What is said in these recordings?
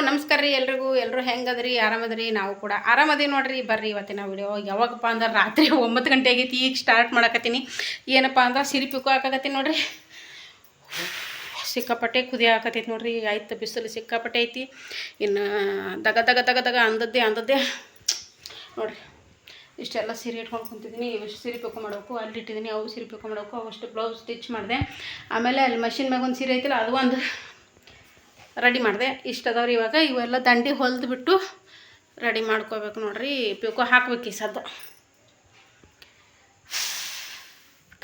ನಮಸ್ಕಾರ ರೀ ಎಲ್ಲರೂ ಹೆಂಗದ್ರಿ ಆರಾಮದ್ರಿ ನಾವು ಕೂಡ ಆರಾಮದೀವಿ ನೋಡ್ರಿ ಬರ್ರಿ ಇವತ್ತಿನ ವಿಡಿಯೋ ಯಾವಾಗಪ್ಪ ಅಂದ್ರೆ ರಾತ್ರಿ 9 ಗಂಟೆ ಆಗೈತಿ ಈಗ ಸ್ಟಾರ್ಟ್ ಮಾಡಕತ್ತೀನಿ ಏನಪ್ಪ ಅಂದ್ರೆ ಸಿರಿ ಪಿಕ್ಕು ಹಾಕಕತ್ತೀನಿ ನೋಡ್ರಿ ಸಿಕ್ಕಾಪಟ್ಟೆ ಕುದಿ ಹಾಕತೈತಿ ನೋಡ್ರಿ ಆಯ್ತು ಬಿಸಿಲು ಸಿಕ್ಕಾಪಟ್ಟೆ ಐತಿ ಇನ್ನು ದಗ ದಗ ದಗ ದಗ ಅಂದದ್ದೇ ನೋಡ್ರಿ ಇಷ್ಟೆಲ್ಲ ಸೀರೆ ಇಟ್ಕೊಂಡು ಕುಂತಿದ್ದೀನಿ ಇಷ್ಟು ಸೀರೆ ಪಿಕ್ಕು ಮಾಡಬೇಕು ಅಲ್ಲಿ ಇಟ್ಟಿದ್ದೀನಿ ಅವು ಸೀರೆ ಪಿಕ್ಕು ಮಾಡಬೇಕು ಅವಷ್ಟು ಬ್ಲೌಸ್ ಸ್ಟಿಚ್ ಮಾಡಿದೆ ಆಮೇಲೆ ಅಲ್ಲಿ ಮಷಿನ್ ಮ್ಯಾಗ ಒಂದು ಸೀರೆ ಐತಿಲ್ಲ ಅದು ಒಂದು ರೆಡಿ ಮಾಡಿದೆ ಇಷ್ಟದವ್ರು ಇವಾಗ ಇವೆಲ್ಲ ದಂಡಿ ಹೊಲ್ದು ಬಿಟ್ಟು ರೆಡಿ ಮಾಡ್ಕೋಬೇಕು ನೋಡ್ರಿ ಪಿಕೋ ಹಾಕ್ಬೇಕು ಈ ಸದ್ದ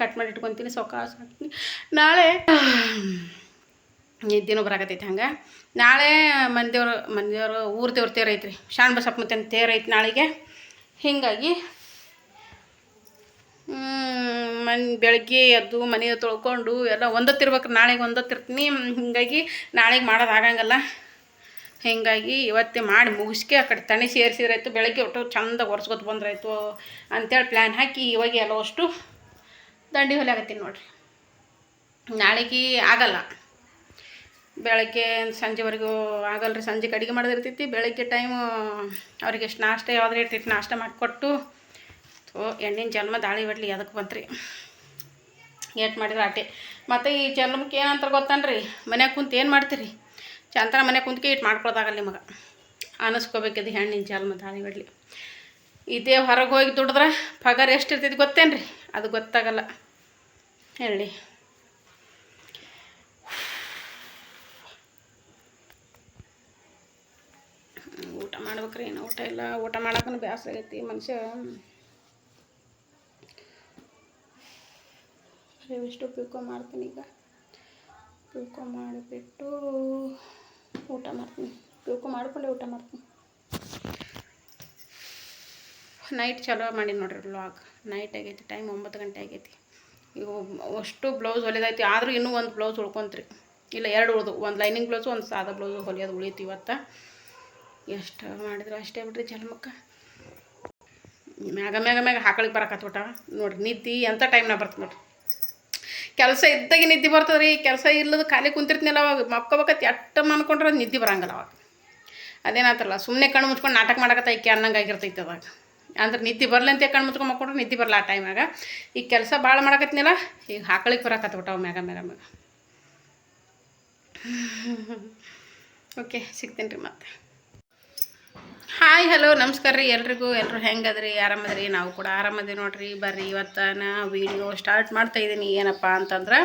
ಕಟ್ ಮಾಡಿ ಇಟ್ಕೊತೀನಿ ಸೊಕಾಸ್ ಹಾಕ್ತೀನಿ ನಾಳೆ ನಿದ್ದಿನೂ ಬರಾಕತ್ತೈತಿ ಹಂಗೆ ನಾಳೆ ಮಂದಿಯವರು ಊರ ದೇವ್ರ ತೇರು ಐತ್ರಿ ಶಾಣ ಬಸಪ್ಪ ಮತ್ತೆ ತೇರು ಐತಿ ನಾಳೆಗೆ ಹೀಗಾಗಿ ಬೆಳಗ್ಗೆ ಎದ್ದು ಮನೆ ತೊಳ್ಕೊಂಡು ಎಲ್ಲ ಒಂದತ್ತಿರ್ಬೇಕು ನಾಳೆಗೆ ಒಂದತ್ತಿರ್ತೀನಿ ಹೀಗಾಗಿ ನಾಳೆಗೆ ಮಾಡೋದು ಆಗಂಗಲ್ಲ ಹೀಗಾಗಿ ಇವತ್ತೇ ಮಾಡಿ ಮುಗಿಸ್ಕೆ ಆ ಕಡೆ ತಣಿ ಸೇರಿಸಿದ್ರಾಯ್ತು ಬೆಳಗ್ಗೆ ಒಟ್ಟು ಚಂದ ಒರೆಸ್ಕೊತ ಬಂದ್ರಾಯ್ತು ಅಂಥೇಳಿ ಪ್ಲ್ಯಾನ್ ಹಾಕಿ ಇವಾಗ ಎಲ್ಲ ಅಷ್ಟು ದಂಡಿ ಹೊಲೆ ಆಗತ್ತೀನಿ ನೋಡಿರಿ ನಾಳೆಗೆ ಆಗಲ್ಲ ಬೆಳಗ್ಗೆ ಸಂಜೆವರೆಗೂ ಆಗಲ್ಲ ರೀ ಸಂಜೆಗೆ ಅಡುಗೆ ಮಾಡೋದಿರ್ತೈತಿ ಬೆಳಗ್ಗೆ ಟೈಮು ಅವ್ರಿಗೆ ಎಷ್ಟು ನಾಷ್ಟ ಯಾವುದೇ ಇಟ್ಟಿಟ್ಟು ನಾಷ್ಟ ಮಾಡಿಕೊಟ್ಟು ಹೆಣ್ಣಿನ ಜನ್ಮ ದಾಳಿ ಬಡ್ಲಿ ಅದಕ್ಕೆ ಬಂತ್ರಿ ಏಟ್ ಮಾಡಿದ್ರೆ ಆಟೆ ಮತ್ತು ಈ ಜನ್ಮಕ್ಕೆ ಏನಂತಾರೆ ಗೊತ್ತನ್ರಿ ಮನ್ಯಾಗ ಕುಂತು ಏನು ಮಾಡ್ತೀರಿ ಚಂತರ ಮನ್ಯಾಗ ಕುಂತ್ಕೆ ಇಟ್ಟು ಮಾಡ್ಕೊಳ್ದಾಗಲ್ಲ ನಿಮಗೆ ಅನ್ನಿಸ್ಕೋಬೇಕಿದ್ದು ಹೆಣ್ಣಿನ ಜನ್ಮ ದಾಳಿ ಬಡ್ಲಿ ಇದೇ ಹೊರಗೆ ಹೋಗಿ ದುಡಿದ್ರೆ ಪಗಾರ ಎಷ್ಟು ಇರ್ತೈತಿ ಗೊತ್ತೇನ್ರಿ ಅದು ಗೊತ್ತಾಗಲ್ಲ ಹೇಳಿ ಊಟ ಮಾಡ್ಬೇಕ್ರಿ ಏನು ಊಟ ಇಲ್ಲ ಊಟ ಮಾಡೋಕ್ಕೂ ಬೇಸರ ಆಗೈತಿ ಮನುಷ್ಯ ಇಷ್ಟು ಪಿಕೋ ಮಾಡ್ತೀನಿ ಈಗ ಪಿಕೋ ಮಾಡಿಬಿಟ್ಟು ಊಟ ಮಾಡ್ತೀನಿ ಪಿಕೋ ಮಾಡಿಕೊಂಡೆ ಊಟ ಮಾಡ್ತೀನಿ ನೈಟ್ ಚಲೋ ಮಾಡಿ ನೋಡ್ರಿ ವ್ಲಾಗ್ ನೈಟ್ ಆಗೈತಿ ಟೈಮ್ 9 ಗಂಟೆ ಆಗೈತಿ ಈಗ ಅಷ್ಟು ಬ್ಲೌಸ್ ಹೊಲಿದೈತಿ ಆದರೂ ಇನ್ನೂ ಒಂದು ಬ್ಲೌಸ್ ಉಳ್ಕೊಂತ್ರಿ ಇಲ್ಲ 2 ಉಳಿದು ಒಂದು ಲೈನಿಂಗ್ ಬ್ಲೌಸು ಒಂದು ಸಾದಾ ಬ್ಲೌಸು ಹೊಲಿಯೋದು ಉಳಿತು ಇವತ್ತು ಎಷ್ಟು ಮಾಡಿದ್ರು ಅಷ್ಟೇ ಬಿಡ್ರಿ ಜನ್ಮಕ್ಕೆ ಮ್ಯಾಗ ಹಾಕಳಿಗೆ ಬರಕತ್ಬಿಟ್ಟ ನೋಡ್ರಿ ನಿದ್ದೆ ಎಂಥ ಟೈಮ್ನಾಗ ಬರ್ತದೆ ನೋಡ್ರಿ ಕೆಲಸ ಇದ್ದಾಗೆ ನಿದ್ದೆ ಬರ್ತದೆ ರೀ ಕೆಲಸ ಇಲ್ಲದ ಖಾಲಿ ಕುಂತಿರ್ತೀನಲ್ಲ ಅವಾಗ ಮಕ್ಕೋಬೇಕತ್ತಿ ಅಟ್ಟ ಮಾಡ್ಕೊಂಡ್ರೆ ನಿದ್ದೆ ಬರಂಗಲ್ಲ ಅವಾಗ ಅದೇನಾತಲ್ಲ ಸುಮ್ಮನೆ ಕಣ್ಣು ಮುಚ್ಕೊಂಡು ನಾಟಕ ಮಾಡಕತ್ತ ಐಕೆ ಅನ್ನಂಗೆ ಆಗಿರ್ತೈತೆ ಅವಾಗ ಅಂದ್ರೆ ನಿದ್ದೆ ಬರಲಿ ಅಂತ ಕಣ್ಣು ಮುಚ್ಕೊಂಡು ಮಕ್ಕೊಂಡ್ರೆ ನಿದ್ದೆ ಬರಲ್ಲ ಆ ಟೈಮಾಗ ಈಗ ಕೆಲಸ ಭಾಳ ಮಾಡಕತ್ತೀನಲ್ಲ ಈಗ ಹಾಕಳಿಗೆ ಬರಕತ್ಬಿಟ್ಟವು ಮ್ಯಾಗ ಓಕೆ ಸಿಗ್ತೀನಿ ರೀ ಮತ್ತೆ ಹಾಯ್ ಹಲೋ ನಮಸ್ಕಾರ ರೀ ಎಲ್ಲರೂ ಹೆಂಗದ್ರಿ ಆರಾಮದ್ರಿ ನಾವು ಕೂಡ ಆರಾಮದಿ ನೋಡ್ರಿ ಬರ್ರಿ ಇವತ್ತು ನಾ ವೀಡಿಯೋ ಸ್ಟಾರ್ಟ್ ಮಾಡ್ತಾಯಿದ್ದೀನಿ ಏನಪ್ಪ ಅಂತಂದ್ರೆ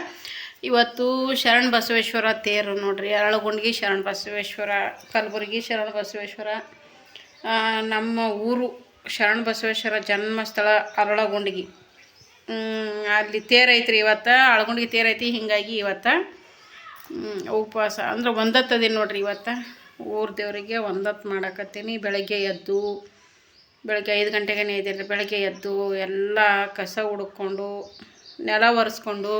ಇವತ್ತು ಶರಣ ಬಸವೇಶ್ವರ ತೇರು ನೋಡ್ರಿ ಅರಳಗುಂಡಿಗೆ ಶರಣ ಬಸವೇಶ್ವರ ಕಲಬುರಗಿ ಶರಣ ಬಸವೇಶ್ವರ ನಮ್ಮ ಊರು ಶರಣ ಬಸವೇಶ್ವರ ಜನ್ಮಸ್ಥಳ ಅರಳಗುಂಡಿಗೆ ಅಲ್ಲಿ ತೇರು ಐತ್ರಿ ಇವತ್ತು ಅರಳಗುಂಡಿಗೆ ತೇರು ಐತಿ ಹೀಗಾಗಿ ಇವತ್ತು ಉಪವಾಸ ಅಂದ್ರೆ ಒಂದತ್ತದಿ ನೋಡ್ರಿ ಇವತ್ತು ಊರ ದೇವರಿಗೆ ಒಂದತ್ತು ಮಾಡಕತ್ತೀನಿ ಬೆಳಗ್ಗೆ 5 ಗಂಟೆಗೆ ಇದ್ದೀನಿ ಬೆಳಗ್ಗೆ ಎದ್ದು ಎಲ್ಲ ಕಸ ಹುಡುಕೊಂಡು ನೆಲ ಒರೆಸ್ಕೊಂಡು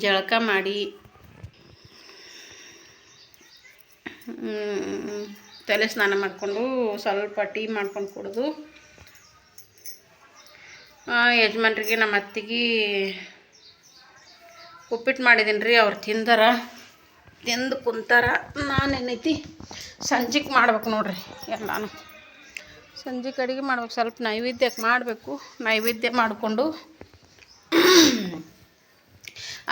ಜಳಕ ಮಾಡಿ ತಲೆ ಸ್ನಾನ ಮಾಡಿಕೊಂಡು ಸ್ವಲ್ಪ ಟೀ ಮಾಡ್ಕೊಂಡು ಕುಡಿದು ಯಜಮಾನ್ರಿಗೆ ನಮ್ಮ ಅತ್ತಿಗೆ ಉಪ್ಪಿಟ್ಟು ಮಾಡಿದ್ದೀನಿ ರೀ ಅವ್ರು ತಿಂದು ಕುಂತಾರ ನಾನೇನೈತಿ ಸಂಜೆಗೆ ಮಾಡ್ಬೇಕು ನೋಡ್ರಿ ಎಲ್ಲಾನು ಸಂಜೆಗೆ ಅಡುಗೆ ಮಾಡ್ಬೇಕು ಸ್ವಲ್ಪ ನೈವೇದ್ಯಕ್ಕೆ ಮಾಡಬೇಕು ನೈವೇದ್ಯ ಮಾಡಿಕೊಂಡು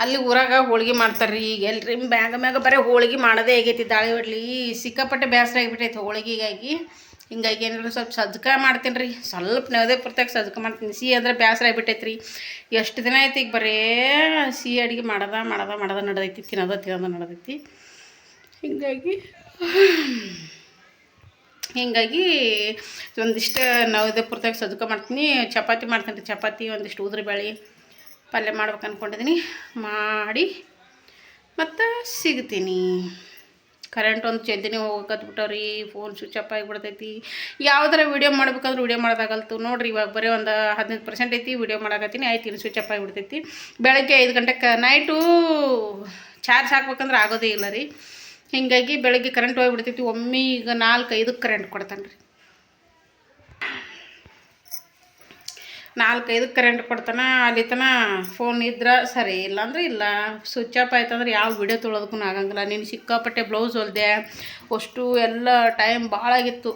ಅಲ್ಲಿ ಊರಾಗ ಹೋಳ್ಗೆ ಮಾಡ್ತಾರೆ ರೀ ಈಗ ಎಲ್ರಿ ಮ್ಯಾಗ ಬರೀ ಹೋಳ್ಗೆ ಮಾಡೋದೇ ಆಗೈತಿ ದಾಳಿ ಹೊಡ್ಲಿ ಸಿಕ್ಕಾಪಟ್ಟೆ ಬೇಸರ ಆಗಿಬಿಟ್ಟೈತೆ ಹೋಳಿಗೆಗಾಗಿ ಹಿಂಗಾಗಿ ಏನಾದ್ರು ಸ್ವಲ್ಪ ಸಜ್ಕ ಮಾಡ್ತೀನಿ ರೀ ಸ್ವಲ್ಪ ನವದೇ ಪುರ್ತಕ್ಕೆ ಸಜ್ಕ ಮಾಡ್ತೀನಿ ಸಿಹಿ ಅಂದರೆ ಬೇಸರ ಆಗಿಬಿಟ್ಟೈತೆ ರೀ ಎಷ್ಟು ದಿನ ಐತಿ ಈಗ ಬರೇ ಸಿಹಿ ಅಡುಗೆ ಮಾಡೋದ ನಡೆದೈತಿ ತಿನ್ನೋದು ನಡೆದೈತಿ ಹೀಗಾಗಿ ಒಂದಿಷ್ಟು ನವದೇ ಪುರ್ತಕ್ಕೆ ಸಜ್ಕ ಮಾಡ್ತೀನಿ ಚಪಾತಿ ಮಾಡ್ತೀನಿ ರೀ ಚಪಾತಿ ಒಂದಿಷ್ಟು ಉದ್ರಿ ಬೇಳೆ ಪಲ್ಯ ಮಾಡ್ಬೇಕು ಅಂದ್ಕೊಂಡಿದ್ದೀನಿ ಮಾಡಿ ಮತ್ತು ಸಿಗ್ತೀನಿ ಕರೆಂಟ್ ಒಂದು ಜಲ್ದಿನೇ ಹೋಗಕತ್ಬಿಟ್ಟವ್ರಿ ಫೋನ್ ಸ್ವಿಚ್ ಆಫ್ ಆಗಿಬಿಡ್ತೈತಿ ಯಾವ್ದಾರ ವೀಡಿಯೋ ಮಾಡ್ಬೇಕಂದ್ರೆ ವೀಡಿಯೋ ಮಾಡೋದಾಗಲ್ತು ನೋಡಿರಿ ಇವಾಗ ಬರೀ ಒಂದು 15% ಐತಿ ವೀಡಿಯೋ ಮಾಡಕತ್ತೀನಿ ಆಯ್ತು ಇಲ್ಲಿ ಸ್ವಿಚ್ ಆಫ್ ಆಗಿಬಿಡ್ತೈತಿ ಬೆಳಗ್ಗೆ 5 ಗಂಟೆಗೆ ನೈಟು ಚಾರ್ಜ್ ಹಾಕ್ಬೇಕಂದ್ರೆ ಆಗೋದೇ ಇಲ್ಲ ರೀ ಹೀಗಾಗಿ ಬೆಳಗ್ಗೆ ಕರೆಂಟ್ ಹೋಗಿಬಿಡ್ತೈತಿ ಒಮ್ಮೆ ಈಗ 4-5 ಕರೆಂಟ್ ಕೊಡ್ತಾನೆ ರೀ 4-5 ಕರೆಂಟ್ ಕೊಡ್ತಾನೆ. ಅಲ್ಲಿ ತನ ಫೋನ್ ಇದ್ರೆ ಸರಿ, ಇಲ್ಲಾಂದ್ರೆ ಇಲ್ಲ. ಸ್ವಿಚ್ ಆಫ್ ಆಯ್ತಂದ್ರೆ ಯಾವ ವಿಡಿಯೋ ತೊಳೋದಕ್ಕೂ ಆಗಂಗಿಲ್ಲ. ನೀನು ಸಿಕ್ಕಾಪಟ್ಟೆ ಬ್ಲೌಸ್ ಹೊಲಿದೆ, ಅಷ್ಟು ಎಲ್ಲ ಟೈಮ್ ಭಾಳ ಆಗಿತ್ತು.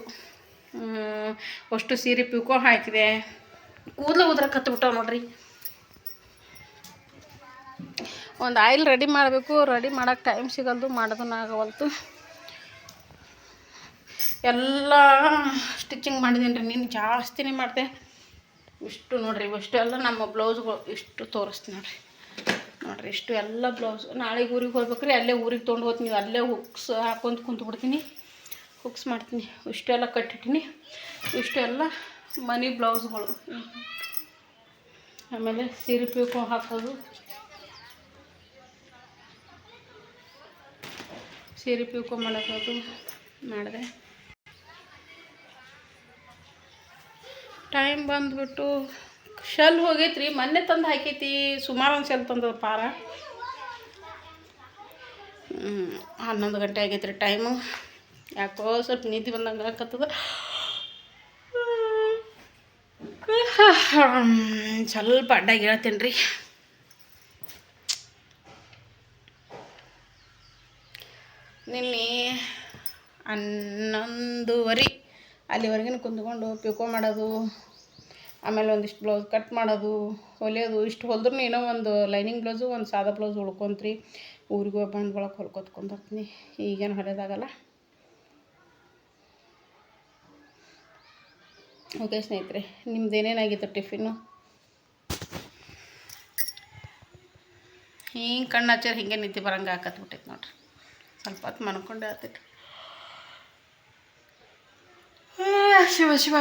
ಅಷ್ಟು ಸೀರೆ ಪಿಕೋ ಹಾಕಿದೆ, ಕೂದಲು ಉದ್ರಕತ್ಬಿಟ್ಟವು ನೋಡ್ರಿ. ಒಂದು ಆಯಿಲ್ ರೆಡಿ ಮಾಡಬೇಕು, ರೆಡಿ ಮಾಡೋಕ್ಕೆ ಟೈಮ್ ಸಿಗಲ್ದು, ಮಾಡೋದನ್ನ ಆಗವಲ್ತು. ಎಲ್ಲ ಸ್ಟಿಚಿಂಗ್ ಮಾಡಿದ್ದೀನಿ ರೀ, ನೀನು ಜಾಸ್ತಿನೇ ಮಾಡಿದೆ. ಇಷ್ಟು ನೋಡಿರಿ, ಇಷ್ಟು ಎಲ್ಲ ನಮ್ಮ ಬ್ಲೌಸ್ಗಳು ಇಷ್ಟು ತೋರಿಸ್ತೀನಿ ನೋಡಿರಿ ಇಷ್ಟು ಎಲ್ಲ ಬ್ಲೌಸ್. ನಾಳೆಗೆ ಊರಿಗೆ ಹೋಗ್ಬೇಕ್ರಿ, ಅಲ್ಲೇ ಊರಿಗೆ ತೊಗೊಂಡು ಹೋಗ್ತೀನಿ. ಅಲ್ಲೇ ಹುಕ್ಸ್ ಹಾಕೊಂತ ಕುಂತ್ಬಿಡ್ತೀನಿ, ಹುಕ್ಸ್ ಮಾಡ್ತೀನಿ. ಇಷ್ಟೆಲ್ಲ ಕಟ್ಟಿಟ್ಟಿನಿ, ಇಷ್ಟೆಲ್ಲ ಮನಿ ಬ್ಲೌಸ್ಗಳು. ಆಮೇಲೆ ಸೀರೆ ಪಿಕೋ ಹಾಕೋದು, ಸೀರೆ ಪಿಕೋ ಮಾಡೋದು ಮಾಡಿದೆ. ಟೈಮ್ ಬಂದುಬಿಟ್ಟು ಶೆಲ್ ಹೋಗೈತ್ರಿ, ಮೊನ್ನೆ ತಂದು ಹಾಕೈತಿ. ಸುಮಾರು ಒಂದು ಶೆಲ್ ತಂದದ ಪಾರ. 11 ಗಂಟೆ ಆಗೈತ್ರಿ ಟೈಮು. ಯಾಕೋ ಸ್ವಲ್ಪ ನಿದ್ದೆ ಬಂದಂಗೆ ಆಗತ್ತದ. ಸ್ವಲ್ಪ ಅಡ್ಡಾಗಿ ಹೇಳ್ತೀನಿ ರೀ. ನಿನ್ನೆ 11:30 ಅಲ್ಲಿವರೆಗಿನ ಕುಂತ್ಕೊಂಡು ಪಿಕೋ ಮಾಡೋದು, ಆಮೇಲೆ ಒಂದಿಷ್ಟು ಬ್ಲೌಸ್ ಕಟ್ ಮಾಡೋದು, ಹೊಲಿಯೋದು. ಇಷ್ಟು ಹೊಲಿದ್ರೂ ಏನೋ ಒಂದು ಲೈನಿಂಗ್ ಬ್ಲೌಸು, ಒಂದು ಸಾದಾ ಬ್ಲೌಸ್ ಉಳ್ಕೊಂತ್ರಿ. ಊರಿಗೆ ಹೋಗಿ ಬಂದು ಒಳಗೆ ಹೊಲ್ಕೊತ್ಕೊಂಡ್ಬರ್ತೀನಿ. ಈಗೇನು ಹೊಲಿಯೋದಾಗಲ್ಲ. ಓಕೆ ಸ್ನೇಹಿತರೆ, ನಿಮ್ದು ಏನೇನಾಗಿತ್ತು ಟಿಫಿನ್ನು? ಹಿಂಗೆ ಕಣ್ಣು ಹಚ್ಚಾರ ಹಿಂಗೆ ನಿದ್ದೆ ಬರಂಗೆ ಹಾಕತ್ಬಿಟ್ಟೈತೆ ನೋಡ್ರಿ. ಸ್ವಲ್ಪ ಹೊತ್ತು ಮನ್ಕೊಂಡು ಹೇಳ್ತೈತಿ. ಶಿವ ಶಿವ,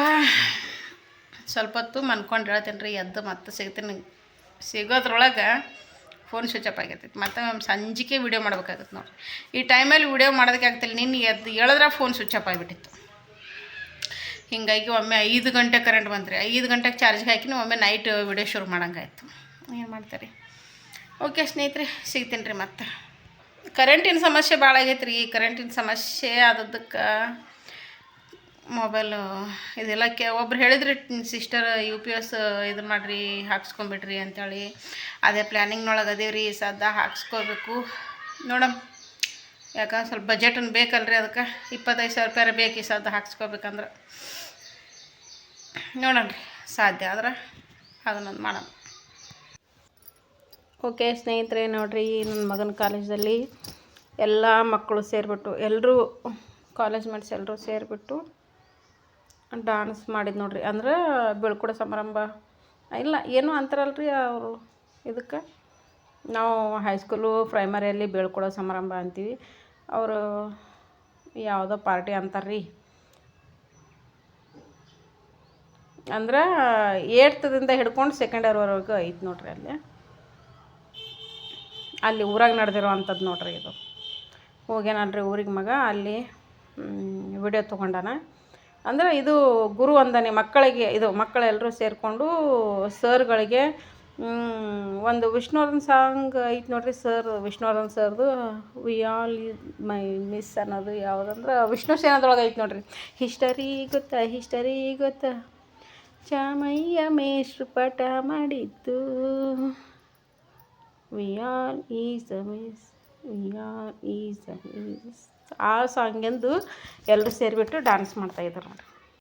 ಸ್ವಲ್ಪ ಹೊತ್ತು ಮನ್ಕೊಂಡು ಹೇಳ್ತೇನೆ ರೀ. ಎದ್ದು ಮತ್ತೆ ಸಿಗ್ತೀನಿ. ಸಿಗೋದ್ರೊಳಗೆ ಫೋನ್ ಸ್ವಿಚ್ ಆಫ್ ಆಗೈತೈತಿ. ಮತ್ತು ಸಂಜೆಗೆ ವೀಡಿಯೋ ಮಾಡ್ಬೇಕಾಗತ್ತೆ ನೋಡಿರಿ. ಈ ಟೈಮಲ್ಲಿ ವೀಡಿಯೋ ಮಾಡೋದಕ್ಕೆ ಆಗ್ತಿಲ್ಲ. ನಿನ್ನೆ ಎದ್ದು ಹೇಳಿದ್ರೆ ಫೋನ್ ಸ್ವಿಚ್ ಆಫ್ ಆಗಿಬಿಟ್ಟಿತ್ತು. ಹೀಗಾಗಿ ಒಮ್ಮೆ 5 ಗಂಟೆ ಕರೆಂಟ್ ಬಂತು. 5 ಗಂಟೆಗೆ ಚಾರ್ಜ್ಗೆ ಹಾಕಿನಿ. ಒಮ್ಮೆ ನೈಟ್ ವೀಡಿಯೋ ಶುರು ಮಾಡೋಂಗಾಯ್ತು. ಏನು ಮಾಡ್ತಾರೆ? ಓಕೆ ಸ್ನೇಹಿತರೆ, ಸಿಗ್ತೀನಿ ರೀ ಮತ್ತೆ. ಕರೆಂಟಿನ ಸಮಸ್ಯೆ ಭಾಳ ಆಗೈತೆ ರೀ. ಕರೆಂಟಿನ ಸಮಸ್ಯೆ ಆದದ್ದಕ್ಕೆ ಮೊಬೈಲು ಇದೆಲ್ಲ ಒಬ್ರು ಹೇಳಿದ್ರಿ, ಸಿಸ್ಟರ್ UPS ಇದು ಮಾಡಿರಿ, ಹಾಕ್ಸ್ಕೊಂಬಿಡ್ರಿ ಅಂಥೇಳಿ. ಅದೇ ಪ್ಲ್ಯಾನಿಂಗ್ನೊಳಗೆ ಅದೇ ರೀ. ಸದ್ಯ ಹಾಕ್ಸ್ಕೋಬೇಕು ನೋಡಮ್. ಯಾಕಂದ್ರೆ ಸ್ವಲ್ಪ ಬಜೆಟನ್ನು ಬೇಕಲ್ರಿ, ಅದಕ್ಕೆ 25,000 ರೂಪಾಯಿ ಬೇಕು ಈ ಸದ್ಯ ಹಾಕ್ಸ್ಕೋಬೇಕಂದ್ರೆ. ನೋಡೋಣ ರೀ, ಸಾಧ್ಯ ಆದ್ರೆ ಅದನ್ನೊಂದು ಮಾಡೋಣ. ಓಕೆ ಸ್ನೇಹಿತರೆ, ನೋಡಿರಿ, ನನ್ನ ಮಗನ ಕಾಲೇಜಲ್ಲಿ ಎಲ್ಲ ಮಕ್ಕಳು ಸೇರಿಬಿಟ್ಟು, ಎಲ್ಲರೂ ಕಾಲೇಜ್ ಮೇಟ್ಸ್ ಎಲ್ಲರೂ ಸೇರಿಬಿಟ್ಟು ಡಾನ್ಸ್ ಮಾಡಿದ್ದು ನೋಡ್ರಿ. ಅಂದ್ರೆ ಬೀಳ್ಕೊಡೋ ಸಮಾರಂಭ ಇಲ್ಲ ಏನೋ ಅಂತಾರಲ್ರಿ ಅವರು. ಇದಕ್ಕೆ ನಾವು ಹೈಸ್ಕೂಲು ಪ್ರೈಮರಿಯಲ್ಲಿ ಬೀಳ್ಕೊಡೋ ಸಮಾರಂಭ ಅಂತೀವಿ. ಅವರು ಯಾವುದೋ ಪಾರ್ಟಿ ಅಂತಾರೆ ರೀ. ಅಂದ್ರೆ 8th ಹಿಡ್ಕೊಂಡು 2nd ಇಯರ್ವರೆಗೂ ಐತೆ ನೋಡ್ರಿ. ಅಲ್ಲಿ ಊರಾಗ ನಡೆದಿರೋ ಅಂಥದ್ದು ನೋಡ್ರಿ. ಇದು ಹೋಗ್ಯಾನಲ್ರಿ ಊರಿಗೆ ಮಗ, ಅಲ್ಲಿ ವಿಡಿಯೋ ತೊಗೊಂಡಾನ. ಅಂದರೆ ಇದು ಗುರು ವಂದನೆ ಮಕ್ಕಳಿಗೆ. ಇದು ಮಕ್ಕಳೆಲ್ಲರೂ ಸೇರಿಕೊಂಡು ಸರ್ಗಳಿಗೆ ಒಂದು ವಿಷ್ಣುವರ್ಧನ್ ಸಾಂಗ್ ಐತೆ ನೋಡ್ರಿ. ವಿಷ್ಣುವರ್ಧನ್ ಸರ್ದು ವಿ ಆಲ್ ಮೈ ಮಿಸ್ ಅನ್ನೋದು ಯಾವುದಂದ್ರೆ ವಿಷ್ಣು ಸೇನದೊಳಗೆ ಐತೆ ನೋಡ್ರಿ. ಹಿಸ್ಟರಿ ಗೊತ್ತಾ ಚಾಮಯ್ಯ ಮೇಷ್ಟ್ರು ಪಾಠ ಮಾಡಿದ್ದು, we all is a miss, we all is a miss. ಆ ಸಾಂಗಿಂದು ಎಲ್ಲರೂ ಸೇರಿಬಿಟ್ಟು ಡ್ಯಾನ್ಸ್ ಮಾಡ್ತಾಯಿದ್ರು ನೋಡ್ರಿ.